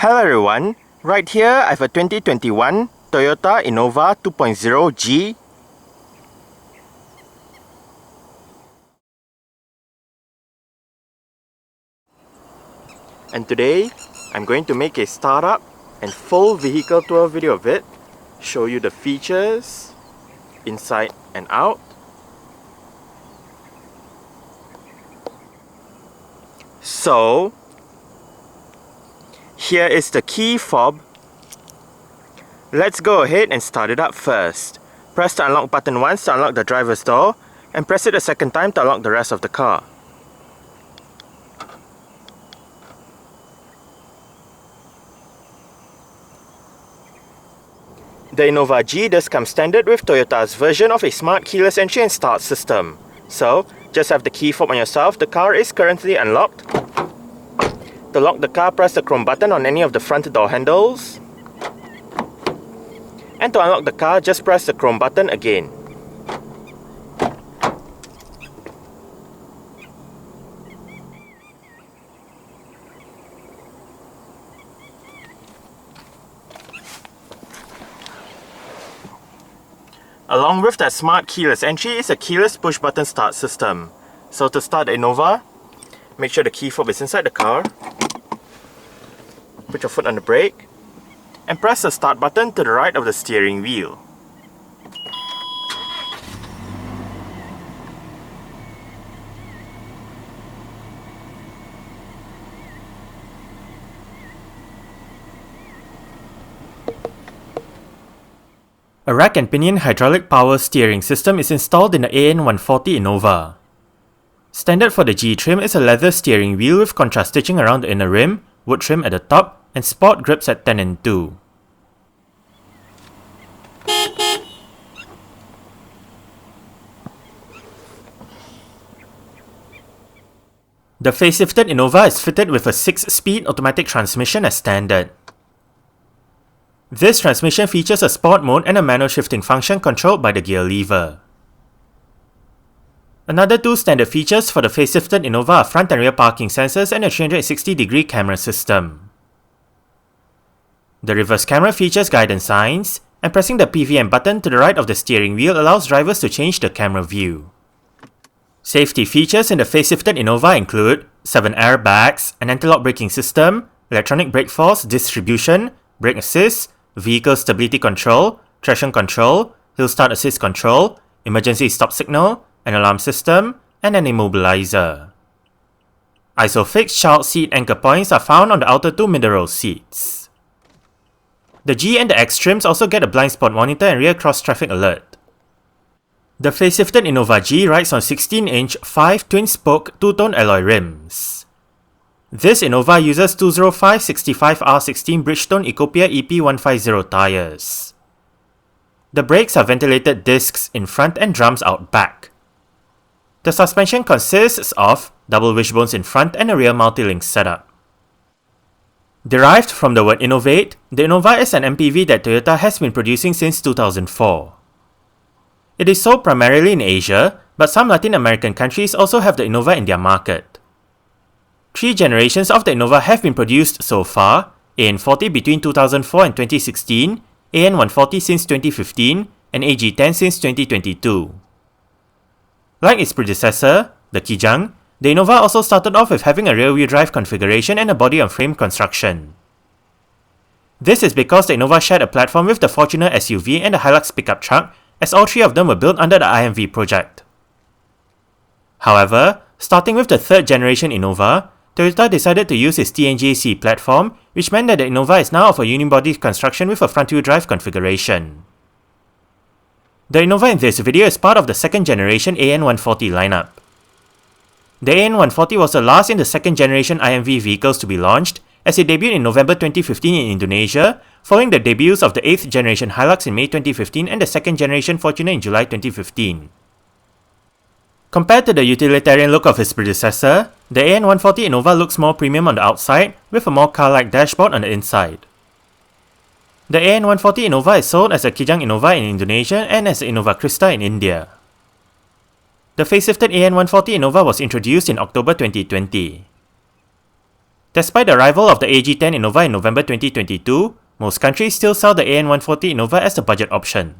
Hello everyone, right here I have a 2021 Toyota Innova 2.0 G. And today I'm going to make a startup and full vehicle tour video of it, show you the features, inside and out. So, here is the key fob. Let's go ahead and start it up first. Press the unlock button once to unlock the driver's door, and press it a second time to unlock the rest of the car. The Innova G does come standard with Toyota's version of a smart keyless entry and start system. So, just have the key fob on yourself. The car is currently unlocked. To lock the car, press the chrome button on any of the front door handles. And to unlock the car, just press the chrome button again. Along with that smart keyless entry is a keyless push button start system. So to start the Innova, make sure the key fob is inside the car. Put your foot on the brake and press the start button to the right of the steering wheel. A rack and pinion hydraulic power steering system is installed in the AN140 Innova. Standard for the G trim is a leather steering wheel with contrast stitching around the inner rim, wood trim at the top, and sport grips at 10 and 2. The facelifted Innova is fitted with a 6-speed automatic transmission as standard. This transmission features a sport mode and a manual shifting function controlled by the gear lever. Another two standard features for the facelifted Innova are front and rear parking sensors and a 360-degree camera system. The reverse camera features guidance signs, and pressing the PVM button to the right of the steering wheel allows drivers to change the camera view. Safety features in the facelifted Innova include 7 airbags, an anti-lock braking system, electronic brake force distribution, brake assist, vehicle stability control, traction control, hill start assist control, emergency stop signal, an alarm system, and an immobilizer. ISOFIX child seat anchor points are found on the outer two middle row seats. The G and the X trims also get a blind spot monitor and rear cross traffic alert. The facelifted Innova G rides on 16-inch 5 twin-spoke two-tone alloy rims. This Innova uses 205/65R16 Bridgestone Ecopia EP150 tyres. The brakes are ventilated discs in front and drums out back. The suspension consists of double wishbones in front and a rear multi-link setup. Derived from the word innovate, the Innova is an MPV that Toyota has been producing since 2004. It is sold primarily in Asia, but some Latin American countries also have the Innova in their market. 3 generations of the Innova have been produced so far: AN40 between 2004 and 2016, AN140 since 2015, and AG10 since 2022. Like its predecessor, the Kijang, the Innova also started off with having a rear-wheel drive configuration and a body-on-frame construction. This is because the Innova shared a platform with the Fortuner SUV and the Hilux pickup truck, as all 3 of them were built under the IMV project. However, starting with the 3rd generation Innova, Toyota decided to use its TNGA-C platform, which meant that the Innova is now of a unibody construction with a front-wheel drive configuration. The Innova in this video is part of the 2nd generation AN140 lineup. The AN140 was the last in the 2nd generation IMV vehicles to be launched, as it debuted in November 2015 in Indonesia, following the debuts of the 8th generation Hilux in May 2015 and the 2nd generation Fortuner in July 2015. Compared to the utilitarian look of its predecessor, the AN140 Innova looks more premium on the outside, with a more car-like dashboard on the inside. The AN140 Innova is sold as a Kijang Innova in Indonesia and as the Innova Krista in India. The facelifted AN140 Innova was introduced in October 2020. Despite the arrival of the AG10 Innova in November 2022, most countries still sell the AN140 Innova as the budget option.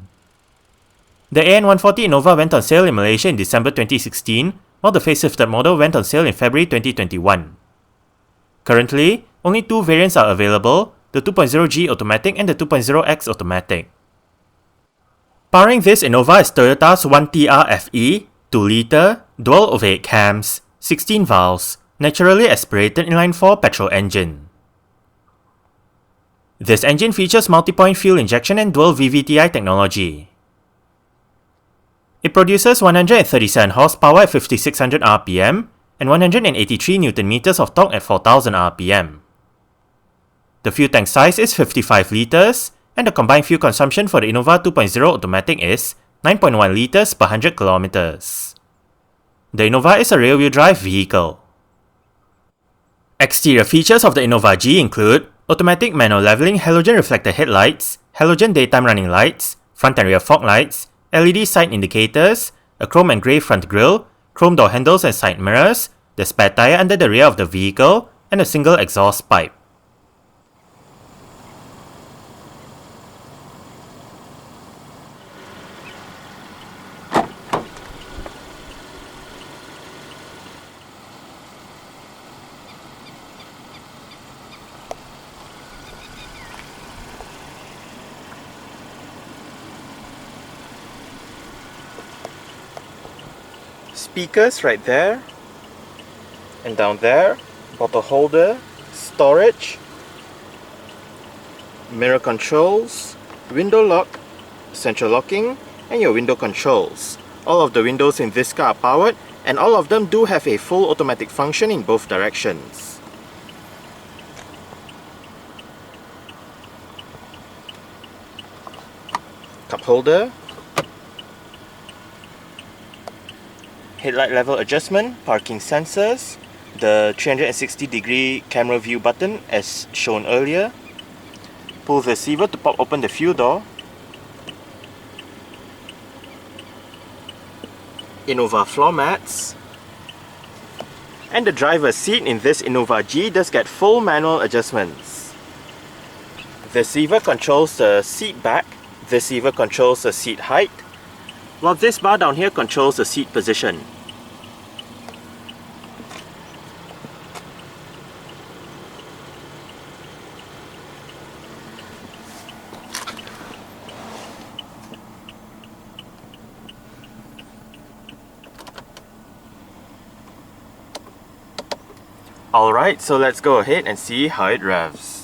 The AN140 Innova went on sale in Malaysia in December 2016, while the facelifted model went on sale in February 2021. Currently, only two variants are available, the 2.0G automatic and the 2.0X automatic. Powering this Innova is Toyota's 1TR FE, 2-litre, dual ovate cams, 16 valves, naturally aspirated inline-4 petrol engine. This engine features multi-point fuel injection and dual VVTi technology. It produces 137 horsepower at 5600 rpm and 183 Nm of torque at 4000 rpm. The fuel tank size is 55 litres, and the combined fuel consumption for the Innova 2.0 automatic is 9.1 litres per 100 kilometers. The Innova is a rear-wheel drive vehicle. Exterior features of the Innova G include automatic manual leveling halogen reflector headlights, halogen daytime running lights, front and rear fog lights, LED side indicators, a chrome and grey front grille, chrome door handles and side mirrors, the spare tyre under the rear of the vehicle, and a single exhaust pipe. Speakers right there, and down there, bottle holder, storage, mirror controls, window lock, central locking, and your window controls. All of the windows in this car are powered, and all of them do have a full automatic function in both directions. Cup holder, headlight level adjustment, parking sensors, the 360-degree camera view button as shown earlier. Pull the receiver to pop open the fuel door. Innova floor mats. And the driver's seat in this Innova G does get full manual adjustments. The receiver controls the seat back, the receiver controls the seat height, while this bar down here controls the seat position. Alright, so let's go ahead and see how it revs.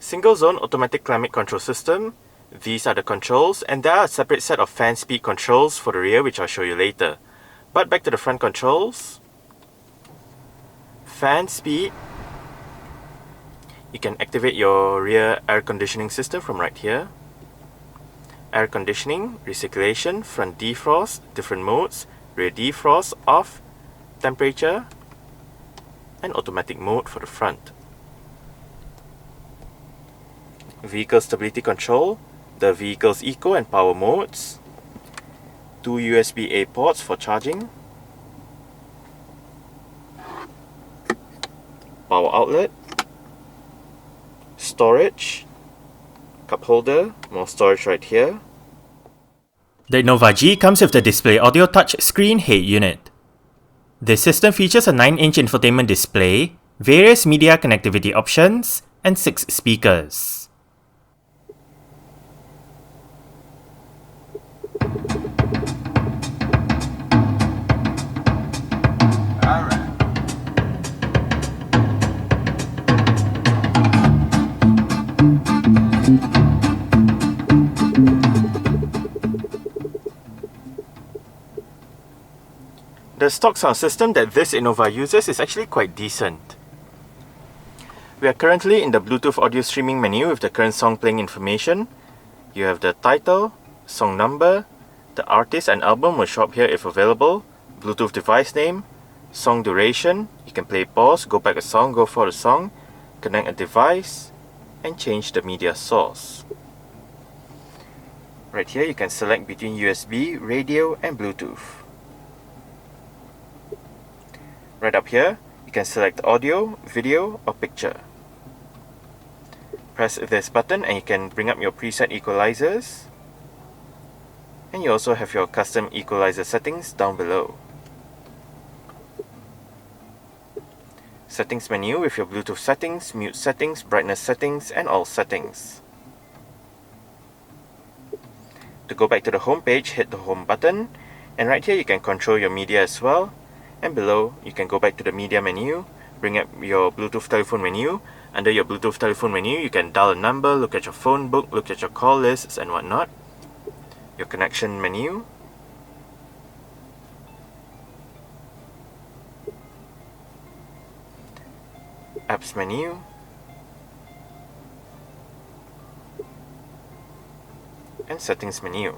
Single zone automatic climate control system, These are the controls, and there are a separate set of fan speed controls for the rear, which I'll show you later. But back to the front controls. Fan speed. You can activate your rear air conditioning system from right here. Air conditioning, recirculation, front defrost, different modes, rear defrost, off, temperature, and automatic mode for the front. Vehicle stability control, the vehicle's eco and power modes, 2 USB-A ports for charging, power outlet, storage, cup holder, more storage right here. The Innova G comes with the display audio touch screen head unit. This system features a 9-inch infotainment display, various media connectivity options, and 6 speakers. The stock sound system that this Innova uses is actually quite decent. We are currently in the Bluetooth audio streaming menu with the current song playing information. You have the title, song number, the artist and album will show up here if available, Bluetooth device name, song duration, you can play pause, go back a song, go for the song, connect a device, and change the media source. Right here you can select between USB, radio, and Bluetooth. Right up here, you can select audio, video, or picture. Press this button and you can bring up your preset equalizers. And you also have your custom equalizer settings down below. Settings menu with your Bluetooth settings, mute settings, brightness settings, and all settings. To go back to the home page, hit the home button, and right here you can control your media as well. And below, you can go back to the media menu, bring up your Bluetooth telephone menu. Under your Bluetooth telephone menu, you can dial a number, look at your phone book, look at your call lists and whatnot. Your connection menu. Apps menu. And settings menu.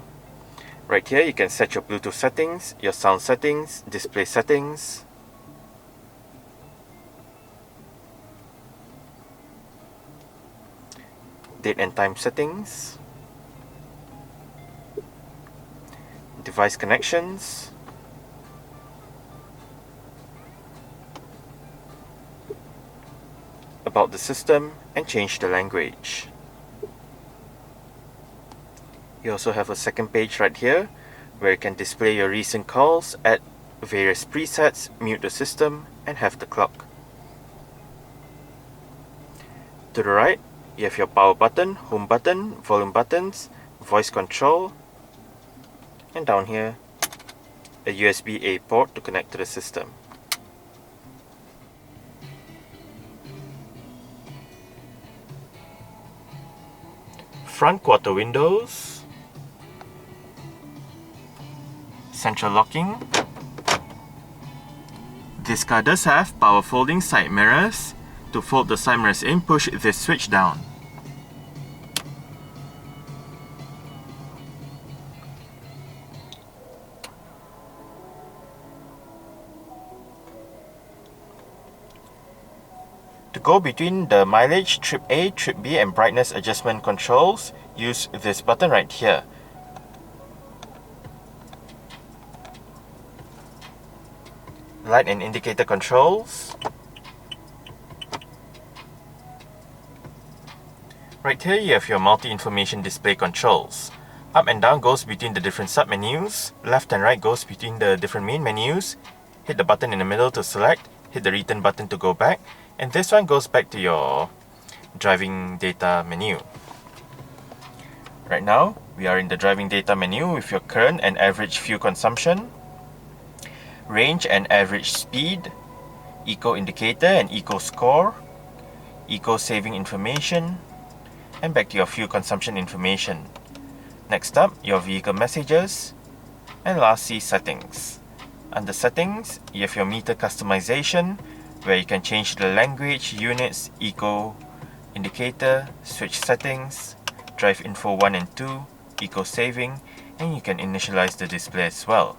Right here you can set your Bluetooth settings, your sound settings, display settings. Date and time settings. Device connections. About the system, and change the language. You also have a second page right here where you can display your recent calls, add various presets, mute the system, and have the clock. To the right, you have your power button, home button, volume buttons, voice control, and down here, a USB-A port to connect to the system. Front quarter windows. Central locking. This car does have power folding side mirrors. To fold the side mirrors in, push this switch down. To go between the mileage, trip A, trip B and brightness adjustment controls, use this button right here. Light and indicator controls. Right here you have your multi-information display controls. Up and down goes between the different sub-menus. Left and right goes between the different main menus. Hit the button in the middle to select. Hit the return button to go back. And this one goes back to your driving data menu. Right now, we are in the driving data menu with your current and average fuel consumption, range and average speed, eco indicator and eco score, eco saving information, and back to your fuel consumption information. Next up, your vehicle messages, and lastly, settings. Under settings, you have your meter customization, where you can change the language, units, eco, indicator, switch settings, drive info 1 and 2, eco saving, and you can initialize the display as well.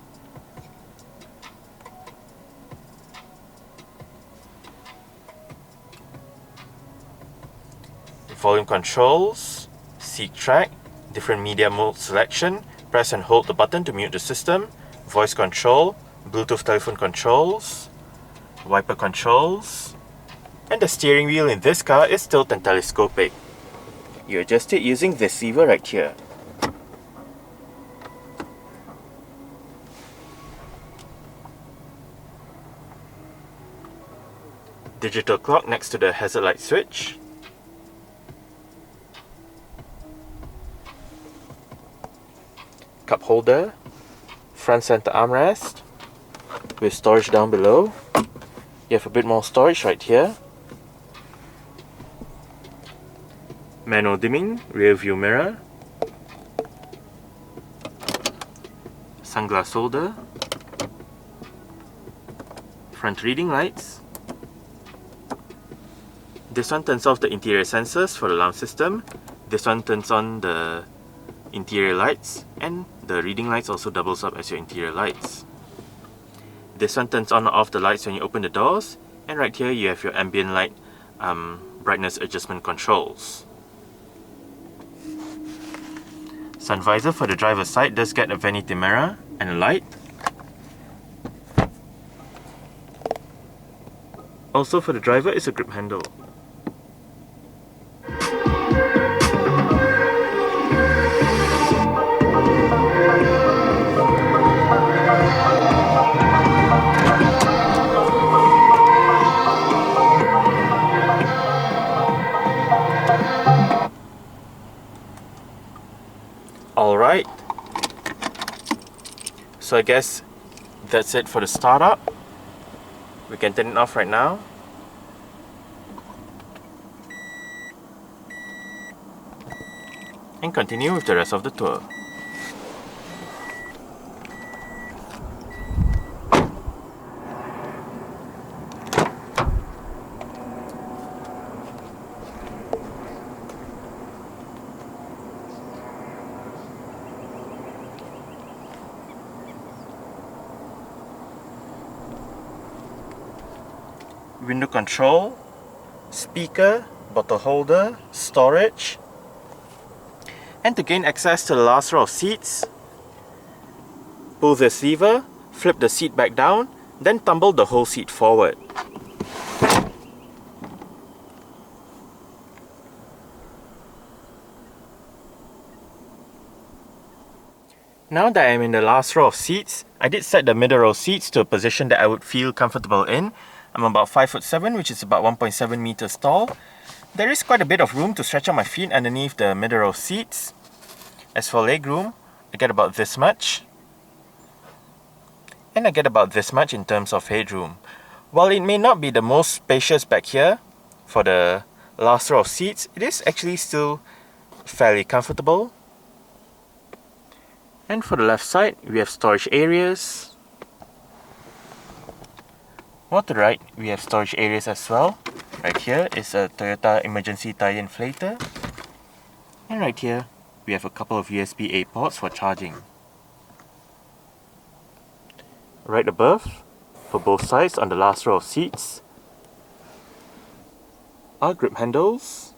Volume controls, seek track, different media mode selection, press and hold the button to mute the system, voice control, Bluetooth telephone controls, wiper controls, and the steering wheel in this car is tilt and telescopic. You adjust it using this lever right here. Digital clock next to the hazard light switch. Cup holder, front center armrest with storage down below. You have a bit more storage right here. Manual dimming, rear view mirror, sunglass holder, front reading lights. This one turns off the interior sensors for the alarm system. This one turns on the interior lights, and the reading lights also doubles up as your interior lights. This one turns on or off the lights when you open the doors, and right here you have your ambient light brightness adjustment controls. Sun visor for the driver's side does get a vanity mirror and a light. Also for the driver is a grip handle. Alright, so I guess that's it for the startup. We can turn it off right now. And continue with the rest of the tour. Window control, speaker, bottle holder, storage. And to gain access to the last row of seats, pull this lever, flip the seat back down, then tumble the whole seat forward. Now that I'm in the last row of seats, I did set the middle row seats to a position that I would feel comfortable in. I'm about 5'7", which is about 1.7 meters tall. There is quite a bit of room to stretch out my feet underneath the middle row seats. As for legroom, I get about this much. And I get about this much in terms of headroom. While it may not be the most spacious back here for the last row of seats, it is actually still fairly comfortable. And for the left side, we have storage areas. While to the right, we have storage areas as well. Right here is a Toyota emergency tire inflator. And right here, we have a couple of USB-A ports for charging. Right above, for both sides on the last row of seats, are grip handles.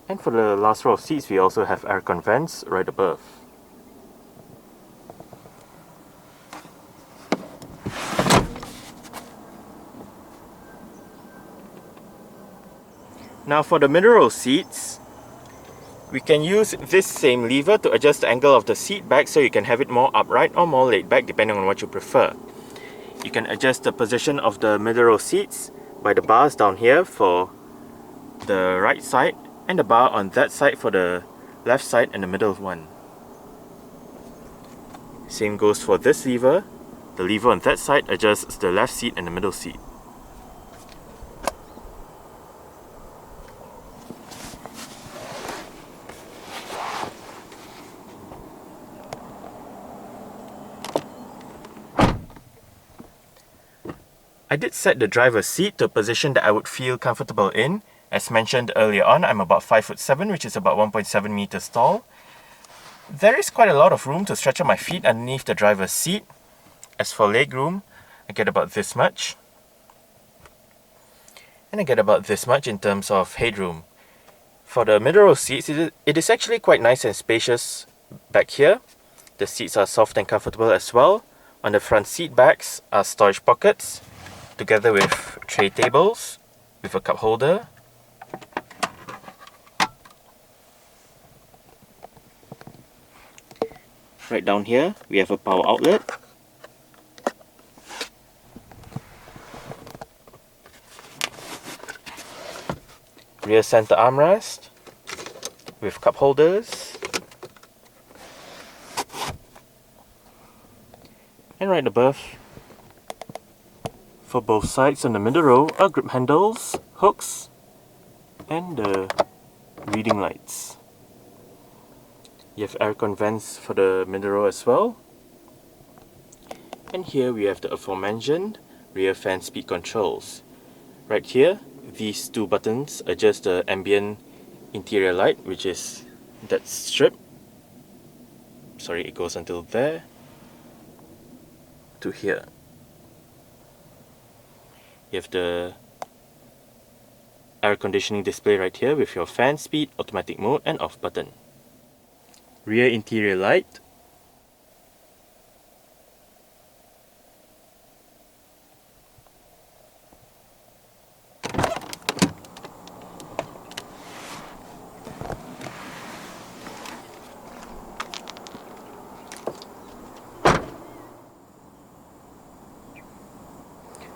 And for the last row of seats, we also have aircon vents right above. Now for the middle row seats, we can use this same lever to adjust the angle of the seat back so you can have it more upright or more laid back depending on what you prefer. You can adjust the position of the middle row seats by the bars down here for the right side and the bar on that side for the left side and the middle one. Same goes for this lever. The lever on that side adjusts the left seat and the middle seat. I did set the driver's seat to a position that I would feel comfortable in. As mentioned earlier on, I'm about 5'7", which is about 1.7 meters tall. There is quite a lot of room to stretch out my feet underneath the driver's seat. As for legroom, I get about this much. And I get about this much in terms of headroom. For the middle row seats, it is actually quite nice and spacious back here. The seats are soft and comfortable as well. On the front seat backs are storage pockets, together with tray tables, with a cup holder. Right down here, we have a power outlet. Rear center armrest with cup holders. And right above, for both sides on the middle row, are grip handles, hooks, and the reading lights. You have aircon vents for the middle row as well. And here we have the aforementioned rear fan speed controls. Right here, these two buttons adjust the ambient interior light, which is that strip. Sorry, it goes until there to here. You have the air conditioning display right here with your fan speed, automatic mode, and off button. Rear interior light.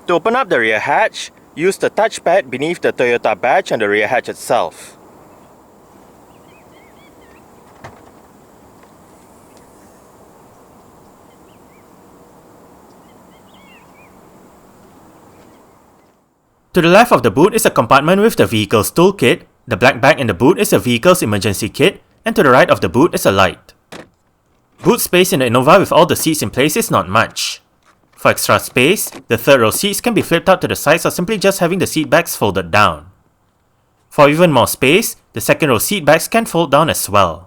To open up the rear hatch, use the touchpad beneath the Toyota badge on the rear hatch itself. To the left of the boot is a compartment with the vehicle's toolkit. The black bag in the boot is the vehicle's emergency kit, and to the right of the boot is a light. Boot space in the Innova with all the seats in place is not much. For extra space, the third row seats can be flipped out to the sides or simply just having the seat backs folded down. For even more space, the second row seat backs can fold down as well.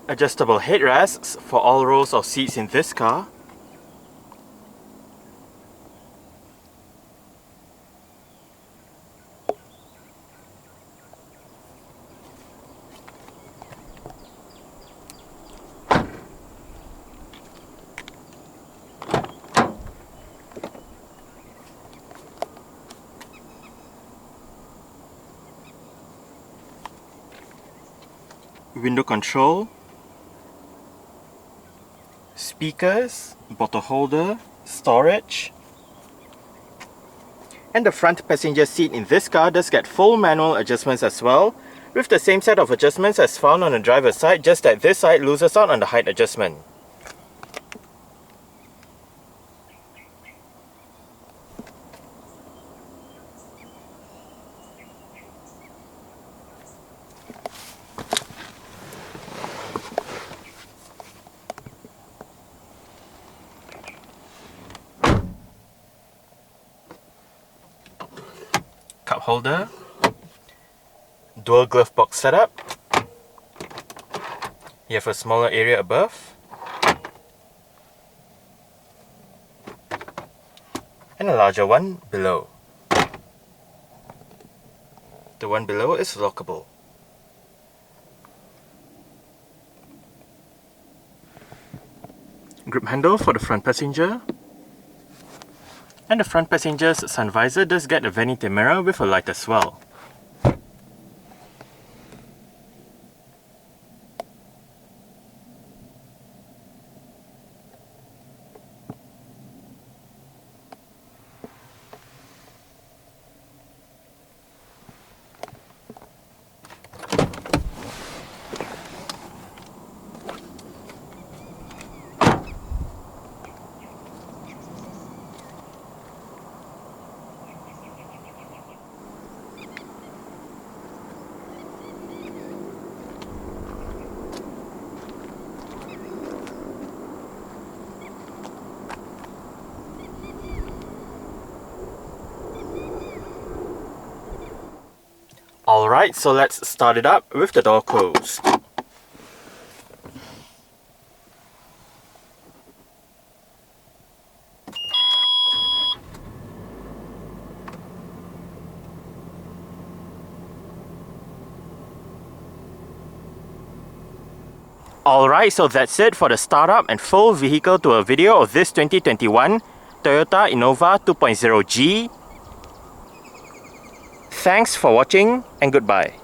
Adjustable headrests for all rows of seats in this car. Window control, speakers, bottle holder, storage, and the front passenger seat in this car does get full manual adjustments as well, with the same set of adjustments as found on the driver's side, just that this side loses out on the height adjustment. holder, dual glove box setup. You have a smaller area above, and a larger one below. The one below is lockable. Grip handle for the front passenger. And the front passenger's sun visor does get a vanity mirror with a light as well. Alright, so let's start it up with the door closed. Alright, so that's it for the startup and full vehicle tour video of this 2021 Toyota Innova 2.0G. Thanks for watching and goodbye.